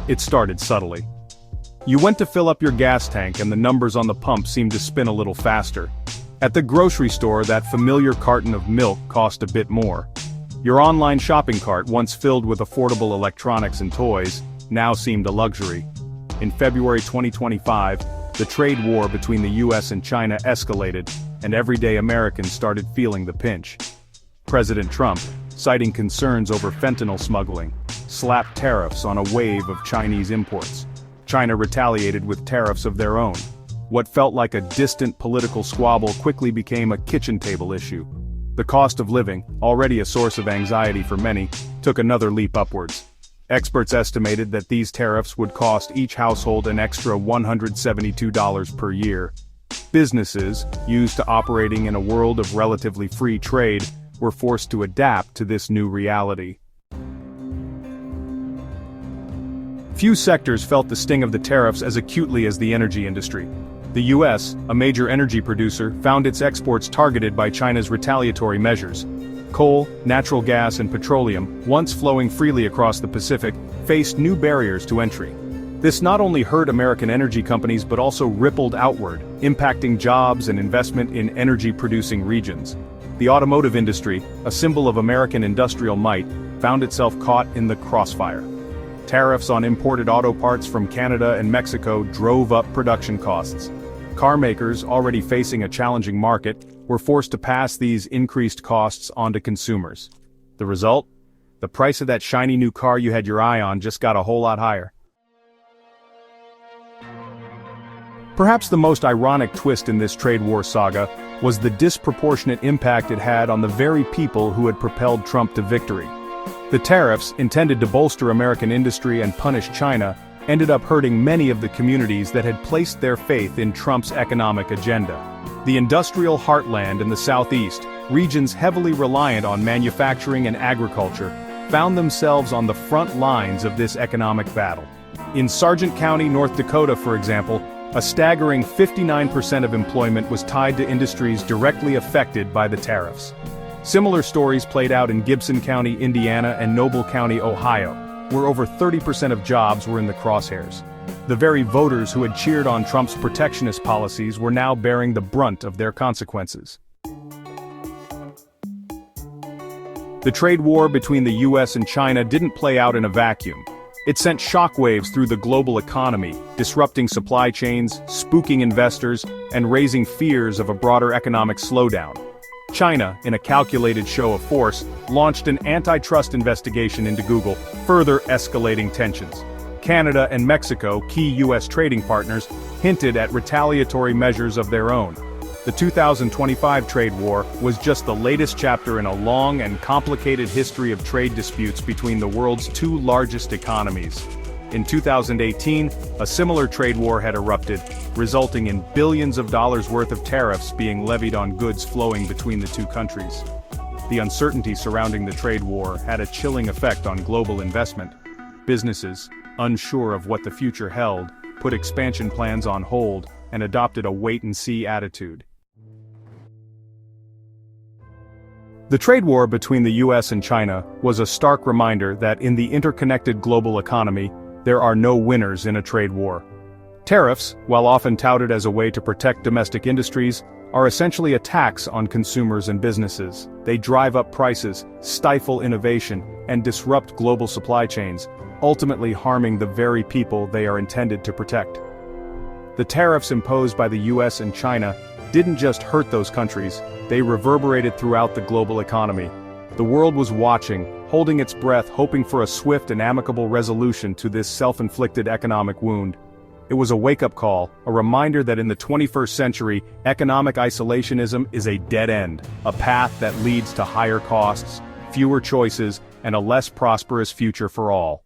It started subtly. You went to fill up your gas tank and the numbers on the pump seemed to spin a little faster. At the grocery store, that familiar carton of milk cost a bit more. Your online shopping cart, once filled with affordable electronics and toys, now seemed a luxury. In February 2025, the trade war between the US and China escalated, and everyday Americans started feeling the pinch. President Trump, citing concerns over fentanyl smuggling, slapped tariffs on a wave of Chinese imports. China retaliated with tariffs of their own. What felt like a distant political squabble quickly became a kitchen table issue. The cost of living, already a source of anxiety for many, took another leap upwards. Experts estimated that these tariffs would cost each household an extra $172 per year. Businesses, used to operating in a world of relatively free trade, were forced to adapt to this new reality. Few sectors felt the sting of the tariffs as acutely as the energy industry. The US, a major energy producer, found its exports targeted by China's retaliatory measures. Coal, natural gas and petroleum, once flowing freely across the Pacific, faced new barriers to entry. This not only hurt American energy companies but also rippled outward, impacting jobs and investment in energy-producing regions. The automotive industry, a symbol of American industrial might, found itself caught in the crossfire. Tariffs on imported auto parts from Canada and Mexico drove up production costs. Car makers, already facing a challenging market, were forced to pass these increased costs on to consumers. The result? The price of that shiny new car you had your eye on just got a whole lot higher. Perhaps the most ironic twist in this trade war saga was the disproportionate impact it had on the very people who had propelled Trump to victory. The tariffs, intended to bolster American industry and punish China, ended up hurting many of the communities that had placed their faith in Trump's economic agenda. The industrial heartland in the Southeast, regions heavily reliant on manufacturing and agriculture, found themselves on the front lines of this economic battle. In Sargent County, North Dakota, for example, a staggering 59% of employment was tied to industries directly affected by the tariffs. Similar stories played out in Gibson County, Indiana and Noble County, Ohio, where over 30% of jobs were in the crosshairs. The very voters who had cheered on Trump's protectionist policies were now bearing the brunt of their consequences. The trade war between the US and China didn't play out in a vacuum. It sent shockwaves through the global economy, disrupting supply chains, spooking investors, and raising fears of a broader economic slowdown. China, in a calculated show of force, launched an antitrust investigation into Google, further escalating tensions. Canada and Mexico, key US trading partners, hinted at retaliatory measures of their own. The 2025 trade war was just the latest chapter in a long and complicated history of trade disputes between the world's two largest economies. In 2018, a similar trade war had erupted, resulting in billions of dollars worth of tariffs being levied on goods flowing between the two countries. The uncertainty surrounding the trade war had a chilling effect on global investment. Businesses, unsure of what the future held, put expansion plans on hold and adopted a wait-and-see attitude. The trade war between the US and China was a stark reminder that in the interconnected global economy, there are no winners in a trade war. Tariffs, while often touted as a way to protect domestic industries, are essentially a tax on consumers and businesses. They drive up prices, stifle innovation, and disrupt global supply chains, ultimately harming the very people they are intended to protect. The tariffs imposed by the US and China didn't just hurt those countries, they reverberated throughout the global economy. The world was watching, holding its breath, hoping for a swift and amicable resolution to this self-inflicted economic wound. It was a wake-up call, a reminder that in the 21st century, economic isolationism is a dead end, a path that leads to higher costs, fewer choices, and a less prosperous future for all.